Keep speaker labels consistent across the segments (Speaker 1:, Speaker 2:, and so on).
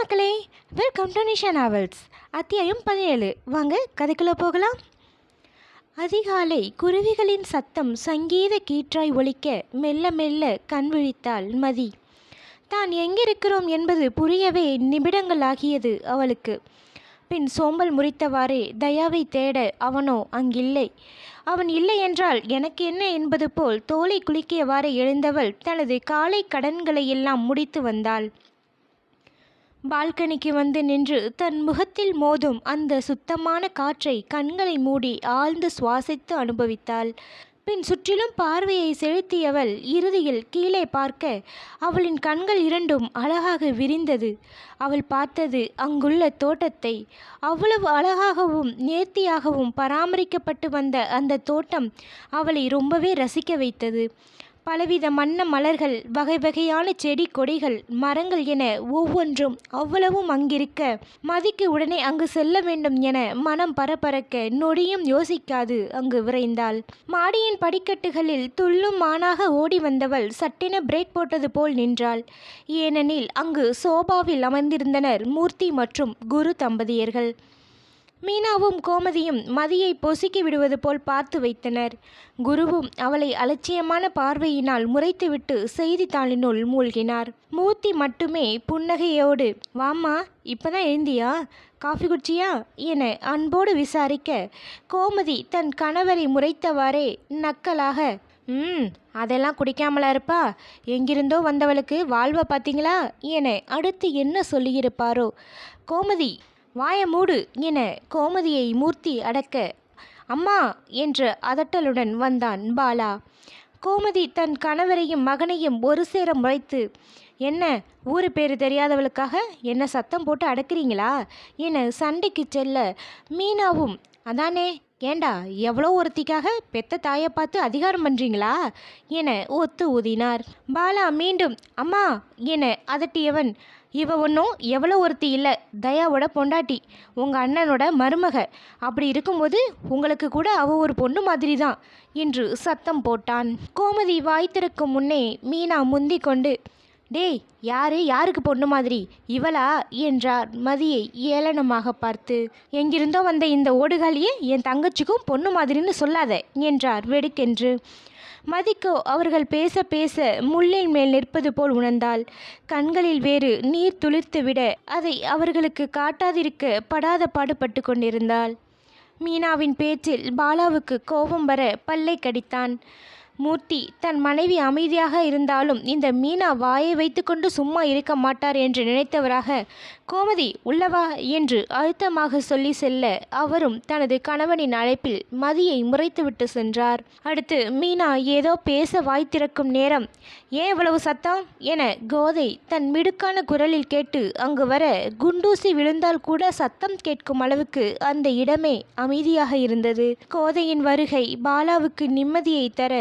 Speaker 1: மக்களே, welcome to Nisha novels. அத்தியாயம் 17. வாங்க கதைக்குள்ளே போகலாம். அதிகாலை குருவிகளின் சத்தம் சங்கீத கீற்றாய் ஒலிக்க மெல்ல மெல்ல கண் விழித்தாள் மதி. தான் எங்கிருக்கிறோம் என்பது புரியவே நிமிடங்கள் ஆகியது அவளுக்கு. பின் சோம்பல் முறித்தவாறே தயாவை தேட அவனோ அங்கில்லை. அவன் இல்லை என்றால் எனக்கு என்ன என்பது போல் தோலை குலுக்கியவாறே எழுந்தவள் தனது காலை கடன்களை எல்லாம் முடித்து வந்தாள். பால்கனிக்கு வந்து நின்று தன் முகத்தில் மோதும் அந்த சுத்தமான காற்றை கண்களை மூடி ஆழ்ந்து சுவாசித்து அனுபவித்தாள். பின் சுற்றிலும் பார்வையை செலுத்தியவள் இறுதியில் கீழே பார்க்க அவளின் கண்கள் இரண்டும் அழகாக விரிந்தது. அவள் பார்த்தது அங்குள்ள தோட்டத்தை. அவ்வளவு அழகாகவும் நேர்த்தியாகவும் பராமரிக்கப்பட்டு வந்த அந்த தோட்டம் அவளை ரொம்பவே ரசிக்க வைத்தது. பலவித வண்ண மலர்கள், வகை வகையான செடி கொடிகள், மரங்கள் என ஒவ்வொன்றும் அவ்வளவும் அங்கிருக்க மதிக்கு உடனே அங்கு செல்ல வேண்டும் என மனம் பரபரக்க நொடியும் யோசிக்காது அங்கு விரைந்தாள். மாடியின் படிக்கட்டுகளில் துள்ளும் மானாக ஓடி வந்தவள் சட்டென பிரேக் போட்டது போல் நின்றாள். ஏனெனில் அங்கு சோபாவில் அமர்ந்திருந்தனர் மூர்த்தி மற்றும் குரு தம்பதியர்கள். மீனாவும் கோமதியும் மதியை பொசுக்கி விடுவது போல் பார்த்து வைத்தனர். குருவும் அவளை அலட்சியமான பார்வையினால் முறைத்துவிட்டு செய்தித்தாளினுள் மூழ்கினார். மூர்த்தி மட்டுமே புன்னகையோடு, வாம்மா, இப்பதான் எழுந்தியா, காஃபி குடிச்சியா என அன்போடு விசாரிக்க, கோமதி தன் கணவரை முறைத்தவாறே நக்கலாக, அதெல்லாம் குடிக்காமலா இருப்பா, எங்கிருந்தோ வந்தவளுக்கு வாழ்வை பார்த்தீங்களா என அடுத்து என்ன சொல்லியிருப்பாரோ. கோமதி, வாய மூடு என கோமதியை மூர்த்தி அடக்க, அம்மா என்ற அதட்டலுடன் வந்தான் பாலா. கோமதி தன் கணவரையும் மகனையும் ஒரு சேர முறைத்து, என்ன ஊரு பேர் தெரியாதவளுக்காக என்ன சத்தம் போட்டு அடக்கிறீங்களா என சண்டைக்கு செல்ல, மீனாவும், அதானே, ஏண்டா எவ்வளோ ஒருத்திக்காக பெத்த தாயை பார்த்து அதிகாரம் பண்ணுறீங்களா என ஒத்து ஊதினார். பாலா மீண்டும் அம்மா என அதட்டியவன், இவ ஒன்றும் எவ்வளோ ஒருத்தி இல்லை, தயாவோட பொண்டாட்டி, உங்கள் அண்ணனோட மருமக. அப்படி இருக்கும்போது உங்களுக்கு கூட அவள் ஒரு பொண்ணு மாதிரி தான் என்று சத்தம் போட்டான். கோமதி வாய் திறக்கும் முன்னே மீனா முந்தி கொண்டு, டேய், யாருக்கு பொண்ணு மாதிரி, இவளா என்றார் மதியை ஏளனமாக பார்த்து. எங்கிருந்தோ வந்த இந்த ஓடுகாலியே என் தங்கச்சிக்கும் பொண்ணு மாதிரின்னு சொல்லாத என்றார் வெடுக்கென்று. மதிக்கோ அவர்கள் பேச பேச முள்ளின் மேல் நிற்பது போல் உணர்ந்தாள். கண்களில் வேறு நீர் துளிர்த்து விட அதை அவர்களுக்கு காட்டாதிருக்க படாத பாடுபட்டு கொண்டிருந்தாள். மீனாவின் பேச்சில் பாலாவுக்கு கோபம் வர பல்லை கடித்தான். மூர்த்தி தன் மனைவி அமைதியாக இருந்தாலும் இந்த மீனா வாயை வைத்துக்கொண்டு சும்மா இருக்க மாட்டார் என்று நினைத்தவராக, கோமதி உள்ளவா என்று அழுத்தமாக சொல்லி செல்ல அவரும் தனது கணவனின் அழைப்பில் மதியை முறைத்துவிட்டு சென்றார். அடுத்து மீனா ஏதோ பேச வாய் திறக்கும் நேரம், ஏன் இவ்வளவு சத்தம் என கோதை தன் மிடுக்கான குரலில் கேட்டு அங்கு வர குண்டூசி விழுந்தால் கூட சத்தம் கேட்கும் அளவுக்கு அந்த இடமே அமைதியாக இருந்தது. கோதையின் வருகை பாலாவுக்கு நிம்மதியை தர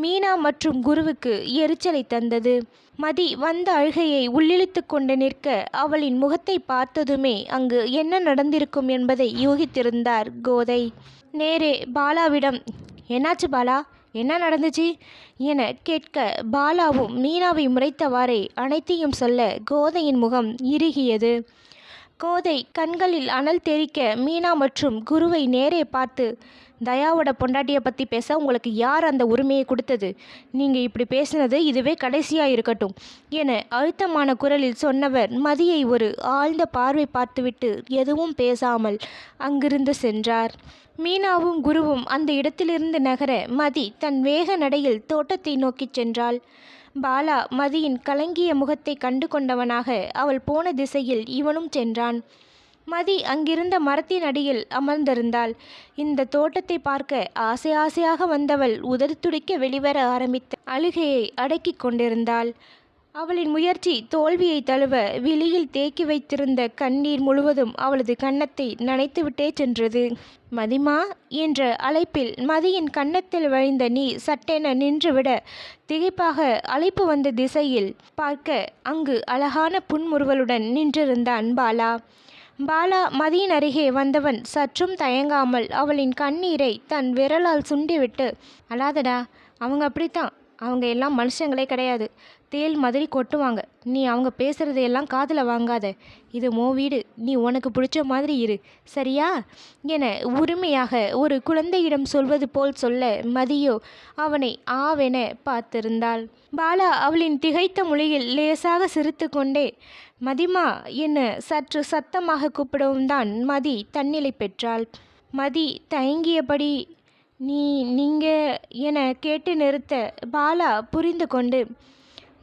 Speaker 1: மீனா மற்றும் குருவுக்கு எரிச்சலை தந்தது. மதி வந்த அழுகையை உள்ளிழுத்து கொண்டு நிற்க அவளின் முகத்தை பார்த்ததுமே அங்கு என்ன நடந்திருக்கும் என்பதை யூகித்திருந்தார் கோதை. நேரே பாலாவிடம், என்னாச்சு பாலா, என்ன நடந்துச்சு என கேட்க பாலாவும் மீனாவை முறைத்தவாறே அனைத்தையும் சொல்ல கோதையின் முகம் இறுகியது. கோதை கண்களில் அனல் தெறிக்க மீனா மற்றும் குருவை நேரே பார்த்து, தயாவோட பொண்டாட்டியை பற்றி பேச உங்களுக்கு யார் அந்த உரிமையை கொடுத்தது? நீங்கள் இப்படி பேசினது இதுவே கடைசியாக இருக்கட்டும் என அழுத்தமான குரலில் சொன்னவர் மதியை ஒரு ஆழ்ந்த பார்வை பார்த்துவிட்டு எதுவும் பேசாமல் அங்கிருந்து சென்றார். மீனாவும் குருவும் அந்த இடத்திலிருந்து நகர மதி தன் வேக நடையில் தோட்டத்தை நோக்கி சென்றாள். பாலா மதியின் கலங்கிய முகத்தை கண்டு கொண்டவனாக அவள் போன திசையில் இவனும் சென்றான். மதி அங்கிருந்த மரத்தின் அடியில் அமர்ந்திருந்தாள். இந்த தோட்டத்தை பார்க்க ஆசை ஆசையாக வந்தவள் உதடு துடிக்க வெளிவர ஆரம்பித்த அழுகையை அடக்கி கொண்டிருந்தாள். அவளின் முயற்சி தோல்வியை தழுவ விழியில் தேக்கி வைத்திருந்த கண்ணீர் முழுவதும் அவளது கன்னத்தை நனைத்துவிட்டே சென்றது. மதிமா என்ற அழைப்பில் மதியின் கன்னத்தில் வழிந்த நீர் சட்டென நின்றுவிட திகைப்பாக அழைப்பு வந்த திசையில் பார்க்க அங்கு அழகான புன்முறுவலுடன் நின்றிருந்தான் பாலா. பாலா மதியின் அருகே வந்தவன் சற்றும் தயங்காமல் அவளின் கண்ணீரை தன் விரலால் சுண்டிவிட்டு, அழாதடா, அவங்க அப்படித்தான், அவங்க எல்லாம் மனுஷங்களே கிடையாது, தேள் மாதிரி கொட்டுவாங்க. நீ அவங்க பேசுகிறதையெல்லாம் காதில் வாங்காத. இது வீடு, நீ உனக்கு பிடிச்ச மாதிரி இரு, சரியா என உரிமையாக ஒரு குழந்தையிடம் சொல்வது போல் சொல்ல மதியோ அவனை ஆவென பார்த்திருந்தாள். பாலா அவளின் திகைத்த மொழியில் லேசாக சிரித்து கொண்டே மதிமா என சற்று சத்தமாக கூப்பிடவும் தான் மதி தன்னிலை பெற்றாள். மதி தயங்கியபடி நீங்க என கேட்டு நிறுத்த பாலா புரிந்து கொண்டு,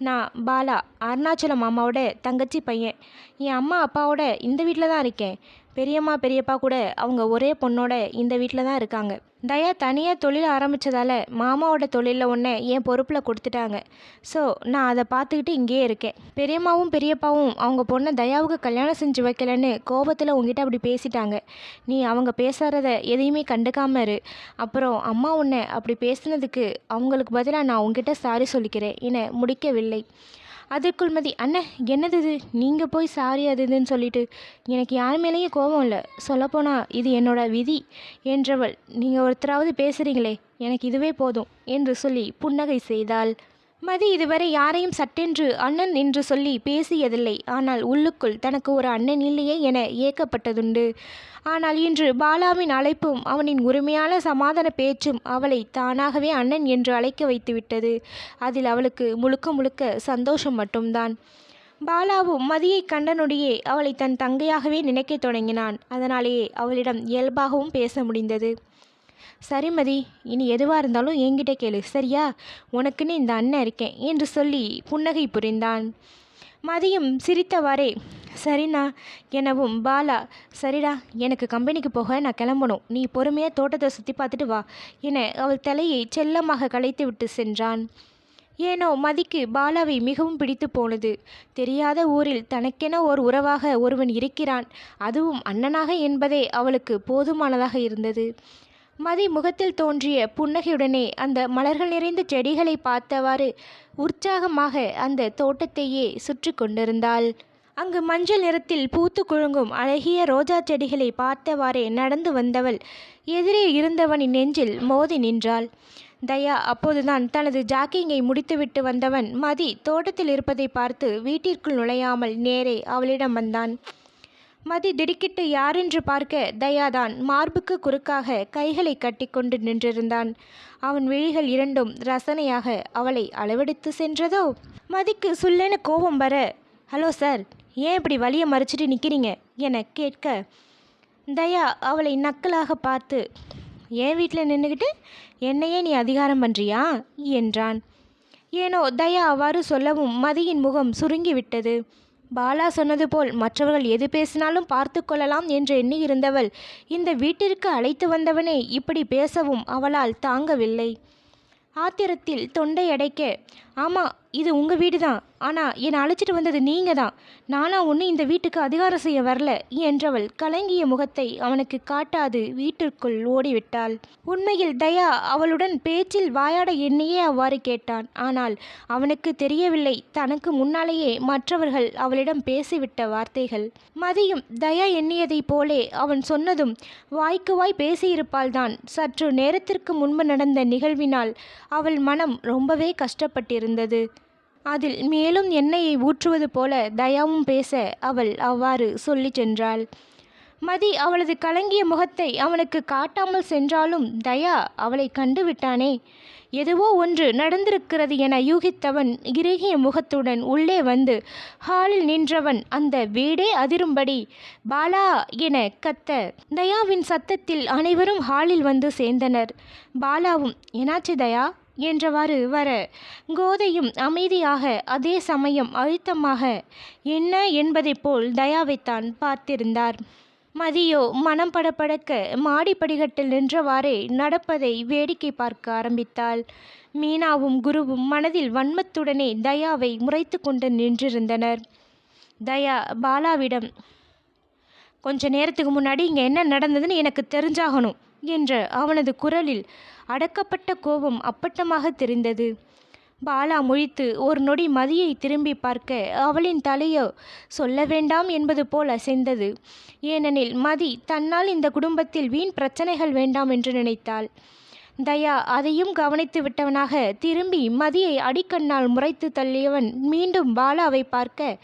Speaker 1: நான் பாலா, அருணாச்சலம் மாமாவோட தங்கச்சி பையன். என் அம்மா அப்பாவோட இந்த வீட்டில் தான் இருக்கேன். பெரியம்மா பெரியப்பா கூட அவங்க ஒரே பொண்ணோட இந்த வீட்டில் தான் இருக்காங்க. தயா தனியாக தொழில் ஆரம்பித்ததால் மாமாவோட தொழிலில் ஒன்று என் பொறுப்பில் கொடுத்துட்டாங்க. ஸோ நான் அதை பார்த்துக்கிட்டு இங்கேயே இருக்கேன். பெரியம்மாவும் பெரியப்பாவும் அவங்க பொண்ணை தயாவுக்கு கல்யாணம் செஞ்சு வைக்கலன்னு கோபத்தில் உங்ககிட்ட அப்படி பேசிட்டாங்க. நீ அவங்க பேசுகிறத எதையுமே கண்டுக்காம இரு. அப்புறம் அம்மா உன்னை அப்படி பேசுனதுக்கு அவங்களுக்கு பதிலாக நான் உங்ககிட்ட சாரி சொல்லிக்கிறேன் என முடிக்கவில்லை. அதற்குள் மதி, அண்ணன் என்னது இது, நீங்கள் போய் சாரி அது இதுன்னு சொல்லிட்டு, எனக்கு யார் மேலேயும் கோபம் இல்லை, சொல்லப்போனால் இது என்னோட விதி என்றவள், நீங்கள் ஒருத்தராவது பேசுகிறீங்களே, எனக்கு இதுவே போதும் என்று சொல்லி புன்னகை செய்தாள். மதி இதுவரை யாரையும் சட்டென்று அண்ணன் என்று சொல்லி பேசியதில்லை. ஆனால் உள்ளுக்குள் தனக்கு ஒரு அண்ணன் இல்லையே என ஏக்கப்பட்டதுண்டு. ஆனால் இன்று பாலாவின் அழைப்பும் அவனின் உரிமையான சமாதான பேச்சும் அவளை தானாகவே அண்ணன் என்று அழைக்க வைத்துவிட்டது. அதில் அவளுக்கு முழுக்க முழுக்க சந்தோஷம் மட்டும்தான். பாலாவும் மதியை கண்ட நொடியே அவளை தன் தங்கையாகவே நினைக்க தொடங்கினான். அதனாலேயே அவளிடம் இயல்பாகவும் பேச முடிந்தது. சரி மதி, இனி எதுவாக இருந்தாலும் என்கிட்ட கேளு, சரியா, உனக்குன்னு இந்த அண்ணன் இருக்கேன் என்று சொல்லி புன்னகை புரிந்தான். மதியும் சிரித்தவாறே சரிண்ணா எனவும் பாலா, சரிடா, எனக்கு கம்பெனிக்கு போக நான் கிளம்பணும், நீ பொறுமையாக தோட்டத்தை சுற்றி பார்த்துட்டு வா என அவள் தலையை செல்லமாக களைத்து விட்டு சென்றான். ஏனோ மதிக்கு பாலாவை மிகவும் பிடித்து போனது. தெரியாத ஊரில் தனக்கென ஓர் உறவாக ஒருவன் இருக்கிறான், அதுவும் அண்ணனாக என்பதே அவளுக்கு போதுமானதாக இருந்தது. மதி முகத்தில் தோன்றிய புன்னகையுடனே அந்த மலர்கள் நிறைந்த செடிகளை பார்த்தவாறு உற்சாகமாக அந்த தோட்டத்தையே சுற்றி கொண்டிருந்தாள். அங்கு மஞ்சள் நிறத்தில் பூத்து குலுங்கும் அழகிய ரோஜா செடிகளை பார்த்தவாறே நடந்து வந்தவள் எதிரே இருந்தவனின் நெஞ்சில் மோதி நின்றாள். தயா அப்போதுதான் தனது ஜாக்கிங்கை முடித்துவிட்டு வந்தவன் மதி தோட்டத்தில் இருப்பதை பார்த்து வீட்டிற்குள் நுழையாமல் நேரே அவளிடம் வந்தான். மதி திடுக்கிட்டு யாரென்று பார்க்க தயாதான் மார்புக்கு குறுக்காக கைகளை கட்டிக்கொண்டு நின்றிருந்தான். அவன் விழிகள் இரண்டும் ரசனையாக அவளை அளவெடுத்து சென்றதோ. மதிக்கு சுல்லென கோபம் வர, ஹலோ சார், ஏன் இப்படி வழியை மறிச்சிட்டு நிற்கிறீங்க என கேட்க, தயா அவளை நக்கலாக பார்த்து, என் வீட்டில் நின்றுக்கிட்டு என்னையே நீ அதிகாரம் பண்ணுறியா என்றான். ஏனோ தயா அவ்வாறு சொல்லவும் மதியின் முகம் சுருங்கிவிட்டது. பாலா சொன்னது போல் மற்றவர்கள் எது பேசினாலும் பார்த்து கொள்ளலாம் என்று எண்ணியிருந்தவள் இந்த வீட்டிற்கு அழைத்து வந்தவனே இப்படி பேசவும் அவளால் தாங்கவில்லை. ஆத்திரத்தில் தொண்டை அடைக்க, ஆமாம், இது உங்கள் வீடு தான், ஆனால் என்னை அழைச்சிட்டு வந்தது நீங்கள் தான், நானா ஒன்று இந்த வீட்டுக்கு அதிகாரம் செய்ய வரல என்றவள் கலங்கிய முகத்தை அவனுக்கு காட்டாது வீட்டிற்குள் ஓடிவிட்டாள். உண்மையில் தயா அவளுடன் பேச்சில் வாயாட எண்ணியே அவ்வாறு கேட்டான். ஆனால் அவனுக்கு தெரியவில்லை தனக்கு முன்னாலேயே மற்றவர்கள் அவளிடம் பேசிவிட்ட வார்த்தைகள். மதியும் தயா எண்ணியதைப் போலே அவன் சொன்னதும் வாய்க்கு வாய் பேசியிருப்பாள்தான். சற்று நேரத்திற்கு முன்பு நடந்த நிகழ்வினால் அவள் மனம் ரொம்பவே கஷ்டப்பட்டிருந்தது. அதில் மேலும் எண்ணெயை ஊற்றுவது போல தயாவும் பேச அவள் அவ்வாறு சொல்லி சென்றாள். மதி அவளது கலங்கிய முகத்தை அவனுக்கு காட்டாமல் சென்றாலும் தயா அவளை கண்டுவிட்டானே. எதுவோ ஒன்று நடந்திருக்கிறது என யூகித்தவன் இறுகிய முகத்துடன் உள்ளே வந்து ஹாலில் நின்றவன் அந்த வீடே அதிரும்படி பாலா என கத்த, தயாவின் சத்தத்தில் அனைவரும் ஹாலில் வந்து சேர்ந்தனர். பாலாவும் என்னாச்சு தயா என்றவாறு வர, கோதையும் அமைதியாக அதே சமயம் அழுத்தமாக என்ன என்பதை போல் தயாவைத்தான் பார்த்திருந்தார். மதியோ மனம் படபடக்க மாடிப்படிகட்டில் நின்றவாறே நடப்பதை வேடிக்கை பார்க்க ஆரம்பித்தாள். மீனாவும் குருவும் மனதில் வன்மத்துடனே தயாவை முறைத்து கொண்டு நின்றிருந்தனர். தயா பாலாவிடம், கொஞ்ச நேரத்துக்கு முன்னாடி இங்கே என்ன நடந்ததுன்னு எனக்கு தெரிஞ்சாகணும் என்ற அவனது குரலில் அடக்கப்பட்ட கோபம் அப்பட்டமாக தெரிந்தது. பாலா முழித்து ஒரு நொடி மதியை திரும்பி பார்க்க அவளின் தலையோ சொல்ல வேண்டாம் என்பது போல் அசைந்தது. ஏனெனில் மதி தன்னால் இந்த குடும்பத்தில் வீண் பிரச்சனைகள் வேண்டாம் என்று நினைத்தாள். தயா அதையும் கவனித்து விட்டவனாக திரும்பி மதியை அடிக்கண்ணால் முறைத்து தள்ளியவன் மீண்டும் பாலாவை பார்க்க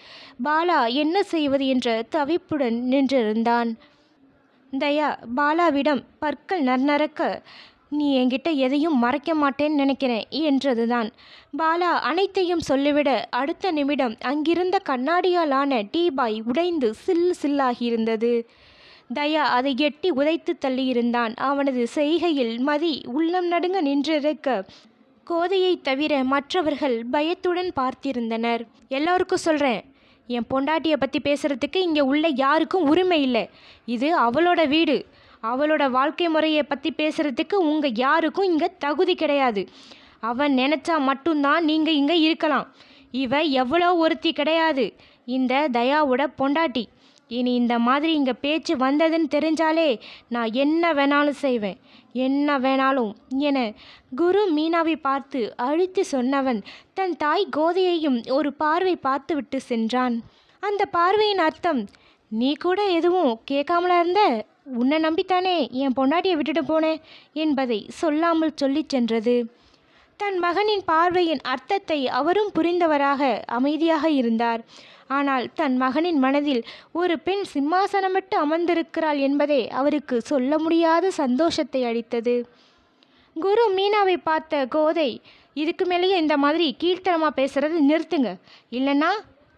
Speaker 1: பாலா என்ன செய்வது என்ற தவிப்புடன் நின்றிருந்தான். தயா பாலாவிடம் பற்கள் நர்நரக்க, நீ என்கிட்ட எதையும் மறைக்க மாட்டேன்னு நினைக்கிறேன் என்றதுதான். பாலா அனைத்தையும் சொல்லிவிட அடுத்த நிமிடம் அங்கிருந்த கண்ணாடியால் ஆன டீபாய் உடைந்து சில்லு சில்லாகியிருந்தது. தயா அதை எட்டி உதைத்து தள்ளியிருந்தான். அவனது செய்கையில் மதி உள்ளம் நடுங்க நின்றிருக்க கோதையை தவிர மற்றவர்கள் பயத்துடன் பார்த்திருந்தனர். எல்லோருக்கும் சொல்கிறேன், என் பொண்டாட்டியை பற்றி பேசுகிறதுக்கு இங்கே உள்ள யாருக்கும் உரிமை இல்லை. இது அவளோட வீடு. அவளோட வாழ்க்கை முறையை பற்றி பேசுகிறதுக்கு உங்கள் யாருக்கும் இங்கே தகுதி கிடையாது. அவன் நினச்சா மட்டும்தான் நீங்கள் இங்கே இருக்கலாம். இவ எவ்வளோ ஒருத்தி கிடையாது, இந்த தயாவோட பொண்டாட்டி. இனி இந்த மாதிரி இங்கே பேச்சு வந்ததுன்னு தெரிஞ்சாலே நான் என்ன வேணாலும் செய்வேன், என்ன வேணாலும் என குரு மீனாவை பார்த்து அழுத்தி சொன்னவன் தன் தாய் கோதையையும் ஒரு பார்வை பார்த்துவிட்டு சென்றான். அந்த பார்வையின் அர்த்தம், நீ கூட எதுவும் கேட்காமலா இருந்த, உன்னை நம்பித்தானே என் பொண்டாட்டியை விட்டுட்டு போனேன் என்பதை சொல்லாமல் சொல்லி சென்றது. தன் மகனின் பார்வையின் அர்த்தத்தை அவரும் புரிந்தவராக அமைதியாக இருந்தார். ஆனால் தன் மகனின் மனதில் ஒரு பெண் சிம்மாசனமிட்டு அமர்ந்திருக்கிறாள் என்பதே அவருக்கு சொல்ல முடியாத சந்தோஷத்தை அளித்தது. குரு மீனாவை பார்த்த கோதை, இதுக்கு மேலேயே இந்த மாதிரி கீழ்த்தரமாக பேசுறது நிறுத்துங்க, இல்லைன்னா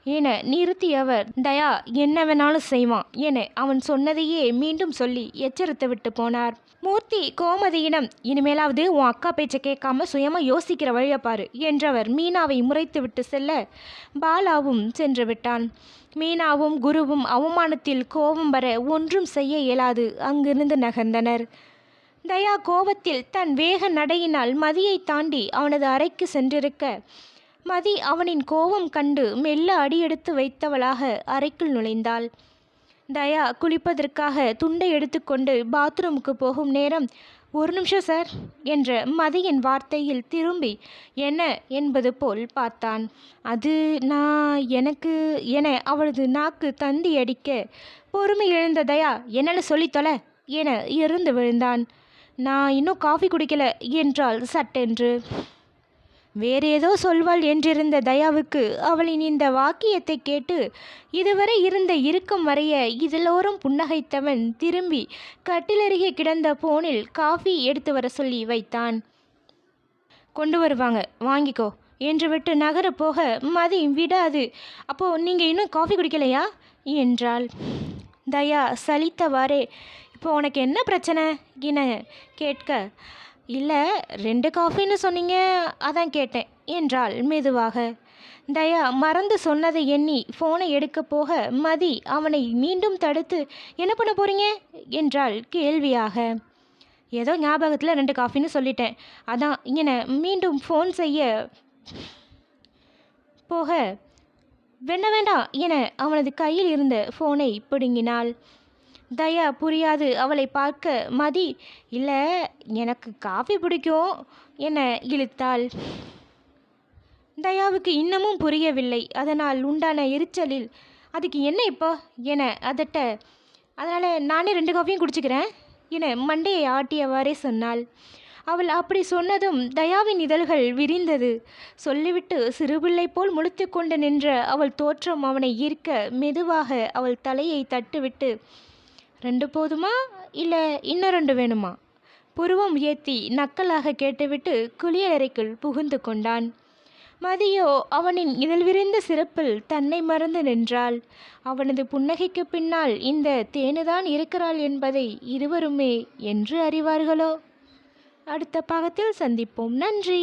Speaker 1: என நிறுத்தியவர், தயா என்ன வேணாலும் செய்வான் என அவன் சொன்னதையே மீண்டும் சொல்லி எச்சரித்து விட்டு போனார். மூர்த்தி கோமதியிடம், இனிமேலாவது உன் அக்கா பேச்சை கேட்காம சுயமாக யோசிக்கிற வழியை பாரு என்றவர் மீனாவை முறைத்து விட்டு செல்ல பாலாவும் சென்று விட்டான். மீனாவும் குருவும் அவமானத்தில் கோபம் வர ஒன்றும் செய்ய இயலாது அங்கிருந்து நகர்ந்தனர். தயா கோபத்தில் தன் வேக நடையினால் மதியை தாண்டி அவனது அறைக்கு சென்றிருக்க மதி அவனின் கோபம் கண்டு மெல்ல அடியெடுத்து வைத்தவளாக அறைக்குள் நுழைந்தாள். தயா குளிப்பதற்காக துண்டை எடுத்துக்கொண்டு பாத்ரூமுக்கு போகும் நேரம், ஒரு நிமிஷம் சார் என்ற மதியின் வார்த்தையில் திரும்பி என்ன என்பது போல் பார்த்தான். அது எனக்கு என அவளது நாக்கு தந்தி அடிக்க பொறுமை எழுந்த தயா, என்னன்னு சொல்லி தொலை என இருந்து விழுந்தான். நான் இன்னும் காஃபி குடிக்கல என்றாள் சட்டென்று. வேறு ஏதோ சொல்வாள் என்றிருந்த தயாவுக்கு அவளின் இந்த வாக்கியத்தை கேட்டு இதுவரை இருந்த இறுக்கம் வரைய இதழோரம் புன்னகைத்தவன் திரும்பி கட்டிலருகே கிடந்த போனில் காஃபி எடுத்து வர சொல்லி வைத்தான். கொண்டு வருவாங்க, வாங்கிக்கோ என்று விட்டு நகர போக மதி விடாது, அப்போது நீங்கள் இன்னும் காஃபி குடிக்கலையா என்றாள். தயா சலித்தவாறே, இப்போ உனக்கு என்ன பிரச்சனை என கேட்க, இல்லை 2 காஃபின்னு சொன்னீங்க, அதான் கேட்டேன் என்றாள் மெதுவாக. தயா மறந்து சொன்னதை எண்ணி ஃபோனை எடுக்க போக மதி அவனை மீண்டும் தடுத்து, என்ன பண்ண போகிறீங்க என்றாள் கேள்வியாக. ஏதோ ஞாபகத்தில் 2 காஃபின்னு சொல்லிட்டேன், அதான் இங்கே மீண்டும் ஃபோன் செய்ய போக, வேண்டாம் என அவனது கையில் இருந்த ஃபோனை பிடுங்கினாள். தயா புரியாது அவளை பார்க்க மதி, இல்லை எனக்கு காஃபி பிடிக்கும் என இழுத்தாள். தயாவுக்கு இன்னமும் புரியவில்லை. அதனால் உண்டான எரிச்சலில், அதுக்கு என்ன இப்போ என அதட்ட, அதனால் நானே 2 காஃபியும் குடிச்சிக்கிறேன் என மண்டையை ஆட்டியவாறே சொன்னாள். அவள் அப்படி சொன்னதும் தயாவின் இதழ்கள் விரிந்தது. சொல்லிவிட்டு சிறுபிள்ளை போல் முழித்து கொண்டு நின்ற அவள் தோற்றம் அவனை ஈர்க்க மெதுவாக அவள் தலையை தட்டுவிட்டு, 2 போதுமா இல்லை இன்னும் 2 வேணுமா புருவம் உயர்த்தி நக்கலாக கேட்டுவிட்டு குளியலறைக்குள் புகுந்து கொண்டான். மதியோ அவனின் இதழ் விரிந்த சிறப்பில் தன்னை மறந்து நின்றாள். அவனது புன்னகைக்கு பின்னால் இந்த தேனுதான் இருக்கிறாள் என்பதை இருவருமே என்று அறிவார்களோ? அடுத்த பாகத்தில் சந்திப்போம். நன்றி.